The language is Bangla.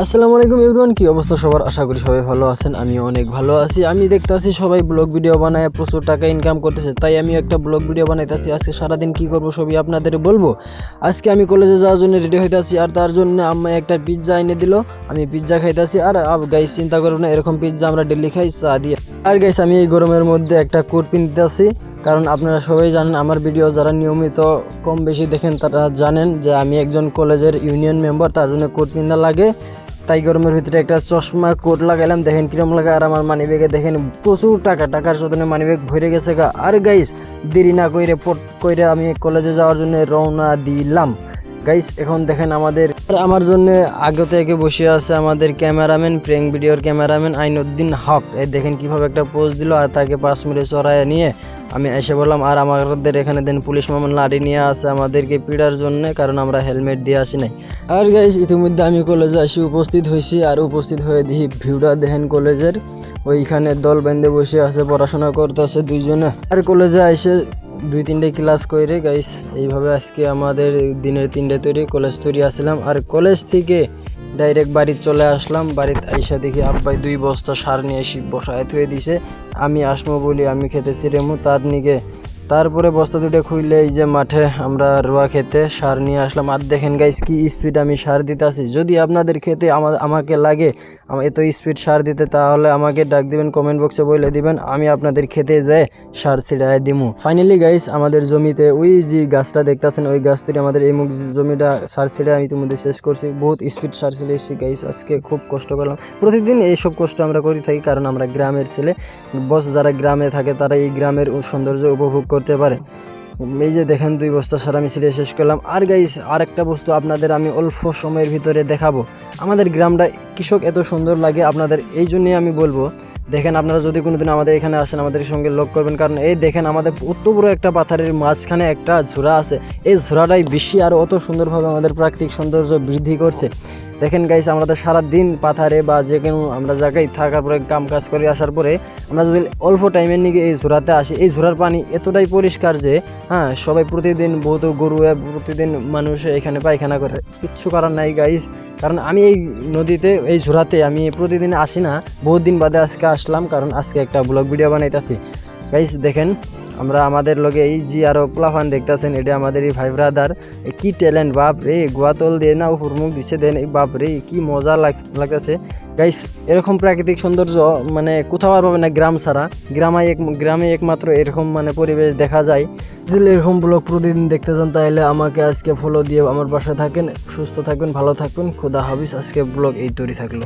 আসসালামু আলাইকুম এভরিওয়ান, কি অবস্থা সবার? আশা করি সবাই ভালো আছেন। আমিও অনেক ভালো আছি। আমি দেখতেছি সবাই ব্লগ ভিডিও বানায় প্রচুর টাকা ইনকাম করতেছে, তাই আমি একটা ব্লগ ভিডিও বানাইতেছি। আজকে সারাদিন কি করব সবই আপনাদের বলবো। আজকে আমি কলেজে যাওয়ার জন্য রেডি হইতাছি, আর তার জন্য আম্মা একটা পিৎজা এনে দিল। আমি পিৎজা খাইতাছি। আর গাইস চিন্তা করো না, এরকম পিৎজা আমরা ডেলি খাই চা দিয়ে। আর গাইস আমি এই গরমের মধ্যে একটা কোট পিনতেছি, কারণ আপনারা সবাই জানেন, আমার ভিডিও যারা নিয়মিত কম বেশি দেখেন তারা জানেন যে আমি একজন কলেজের ইউনিয়ন মেম্বার, তার জন্য কোট পিন্দা লাগে। তাই গরমের ভিতরে একটা চশমা কোট লাগাইলাম, দেখেন কিরম লাগে। আর আমার মানি ব্যাগে দেখেন প্রচুর টাকার সাথে মানি ব্যাগ ভরে গেছে গা। আর গাইস দেরি না কইরে পট কইরে আমি কলেজে যাওয়ার জন্য রওনা দিলাম। গাইস এখন দেখেন আমার জন্য আগে থেকে বসে আছে আমাদের ক্যামেরাম্যান, প্র্যাঙ্ক ভিডিওর ক্যামেরাম্যান আইনুদ্দিন হক। এই দেখেন কিভাবে একটা পোজ দিল, আর তাকে 5 মিনিট চড়াইয়া নিয়ে আমি এসে বললাম। আর আমাদের এখানে দেন পুলিশ মামুন লাঠি নিয়ে আসে আমাদেরকে পিটার জন্য, কারণ আমরা হেলমেট দিয়ে আসি নাই। আর গাইস ইতিমধ্যে আমি কলেজে আসি উপস্থিত হয়েছি, আর উপস্থিত হয়ে দেখি ভিউটা দেখেন কলেজের। ওইখানে দল বেঁধে বসে আছে, পড়াশোনা করতেছে দুইজনে। আর কলেজে এসে 2-3টে ক্লাস করে গাইস এইভাবে আজকে আমাদের দিনের 3টে তৈরি কলেজ তৈরি আসলাম। আর কলেজ থেকে ডাইরেক্ট বাড়ি চলে আসলাম। বাড়িতে আইসা দেখি আব্বাই 2 বস্তা সার নিয়ে এসে বসায় থুয়ে দিছে। আমি আসমো বলি আমি খেতেছি রেমু তার নিগে। তারপরে বস্তা দুটো খুইলে এই যে মাঠে আমরা রোয়া খেতে সার নিয়ে আসলাম। আর দেখেন গাইস কি স্পিড আমি সার দিতে আসি। যদি আপনাদের খেতে আমাকে লাগে এত স্পিড সার দিতে, তাহলে আমাকে ডাক দিবেন, কমেন্ট বক্সে বলে দিবেন, আমি আপনাদের খেতে যেয়ে সার ছিড়াই দিমু। ফাইনালি গাইস আমাদের জমিতে ওই যে গাছটা দেখতেছেন, ওই গাছ থেকে আমাদের এই জমিটা সার ছিড়ে আমি ইতিমধ্যে শেষ করছি। বহুত স্পিড সার ছিঁড়ে এসেছি গাইস, আজকে খুব কষ্ট করলাম। প্রতিদিন এইসব কষ্ট আমরা করে থাকি, কারণ আমরা গ্রামের ছেলে। বস যারা গ্রামে থাকে তারা এই গ্রামের সৌন্দর্য উপভোগ করতে পারে। এই যে দেখেন 2 বস্তা সার আমি ছিঁড়ে শেষ করলাম। আর গাইস আরেকটা বস্তু আপনাদের আমি অল্প সময়ের ভিতরে দেখাবো। আমাদের গ্রামটা কৃষক এত সুন্দর লাগে আপনাদের, এই জন্যই আমি বলবো। দেখেন আপনারা যদি কোনোদিন আমাদের এখানে আসেন, আমাদের সঙ্গে লক করবেন, কারণ এই দেখেন আমাদের অত বড় একটা পাথরের মাঝখানে একটা ঝোড়া আছে। এই ঝোড়াটাই বেশি আর অত সুন্দরভাবে আমাদের প্রাকৃতিক সৌন্দর্য বৃদ্ধি করছে। দেখেন গাইস আমরা তো সারাদিন পাথারে বা যে কোনো আমরা জায়গায় থাকার পরে কাম কাজ করে আসার পরে আমরা যদি অল্প টাইমের নিয়ে এই ঝোড়াতে আসি, এই ঝোড়ার পানি এতটাই পরিষ্কার যে সবাই প্রতিদিন বহুত গরু প্রতিদিন মানুষ এখানে পায়খানা করে। কিচ্ছু করার নাই গাইস, কারণ আমি এই নদীতে এই ঝোড়াতে আমি প্রতিদিন আসি না, বহুত দিন বাদে আজকে আসলাম, কারণ আজকে একটা ব্লগ ভিডিও বানাইতেছি। গাইস দেখেন আমরা আমাদের লগে এই যে আরো প্লাফান দেখতেছেন, এটা আমাদের এই ভাই ব্রাদার। কি ট্যালেন্ট বাপ রে, গোয়াতল দিয়ে না হুরমুখ দিচ্ছে দেন, বাপ রে কি মজা লাগতেছে গাইস। এরকম প্রাকৃতিক সৌন্দর্য মানে কোথাও আর পাবে না গ্রাম ছাড়া। গ্রামে একমাত্র এরকম মানে পরিবেশ দেখা যায়। যদি এরকম ব্লগ প্রতিদিন দেখতে চান তাহলে আমাকে আজকে ফলো দিয়ে আমার পাশে থাকেন। সুস্থ থাকবেন, ভালো থাকবেন, খোদা হাফিজ। আজকে ব্লগ এই তৈরি থাকলো।